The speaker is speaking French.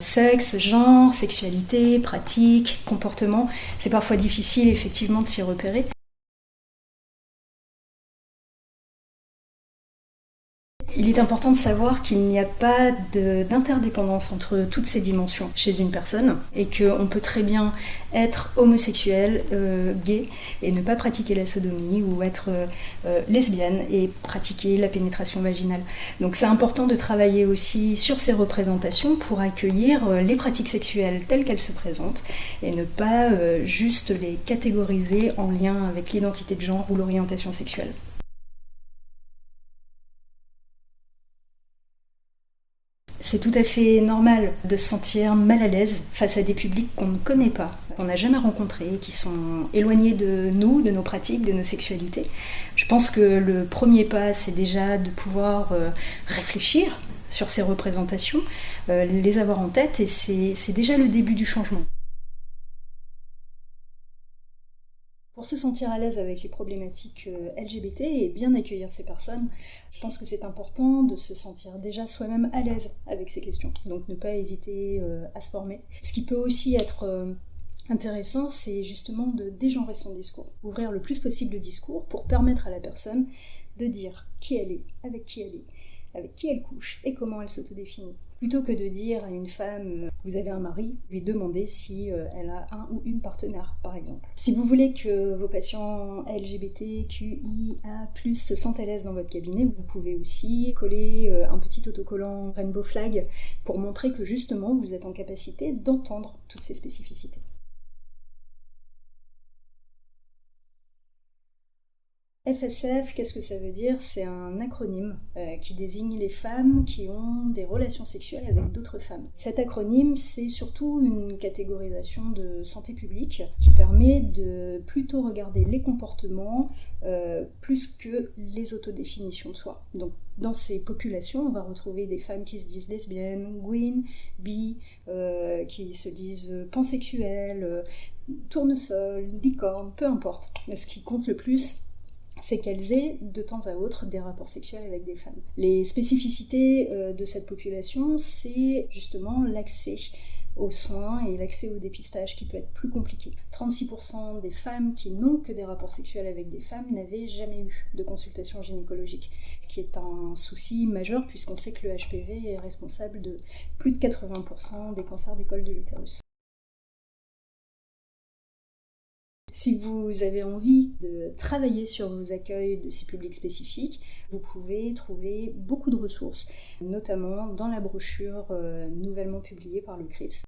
Sexe, genre, sexualité, pratique, comportement, c'est parfois difficile effectivement de s'y repérer. Il est important de savoir qu'il n'y a pas d'interdépendance entre toutes ces dimensions chez une personne et qu'on peut très bien être homosexuel, gay et ne pas pratiquer la sodomie ou être lesbienne et pratiquer la pénétration vaginale. Donc c'est important de travailler aussi sur ces représentations pour accueillir les pratiques sexuelles telles qu'elles se présentent et ne pas juste les catégoriser en lien avec l'identité de genre ou l'orientation sexuelle. C'est tout à fait normal de se sentir mal à l'aise face à des publics qu'on ne connaît pas, qu'on n'a jamais rencontrés, qui sont éloignés de nous, de nos pratiques, de nos sexualités. Je pense que le premier pas, c'est déjà de pouvoir réfléchir sur ces représentations, les avoir en tête, et c'est déjà le début du changement. Pour se sentir à l'aise avec les problématiques LGBT et bien accueillir ces personnes, je pense que c'est important de se sentir déjà soi-même à l'aise avec ces questions. Donc ne pas hésiter à se former. Ce qui peut aussi être intéressant, c'est justement de dégenrer son discours. Ouvrir le plus possible le discours pour permettre à la personne de dire qui elle est, avec qui elle couche et comment elle s'autodéfinit. Plutôt que de dire à une femme « vous avez un mari », lui demander si elle a un ou une partenaire, par exemple. Si vous voulez que vos patients LGBTQIA+, se sentent à l'aise dans votre cabinet, vous pouvez aussi coller un petit autocollant Rainbow Flag pour montrer que justement vous êtes en capacité d'entendre toutes ces spécificités. FSF, qu'est-ce que ça veut dire? C'est un acronyme qui désigne les femmes qui ont des relations sexuelles avec d'autres femmes. Cet acronyme, c'est surtout une catégorisation de santé publique qui permet de plutôt regarder les comportements plus que les autodéfinitions de soi. Donc, dans ces populations, on va retrouver des femmes qui se disent lesbiennes, gwyn, bi, qui se disent pansexuelles, tournesol, licorne, peu importe. Ce qui compte le plus, c'est qu'elles aient de temps à autre des rapports sexuels avec des femmes. Les spécificités de cette population, c'est justement l'accès aux soins et l'accès au dépistage qui peut être plus compliqué. 36% des femmes qui n'ont que des rapports sexuels avec des femmes n'avaient jamais eu de consultation gynécologique, ce qui est un souci majeur puisqu'on sait que le HPV est responsable de plus de 80% des cancers du col de l'utérus. Si vous avez envie de travailler sur vos accueils de ces publics spécifiques, vous pouvez trouver beaucoup de ressources, notamment dans la brochure nouvellement publiée par le CRIFS.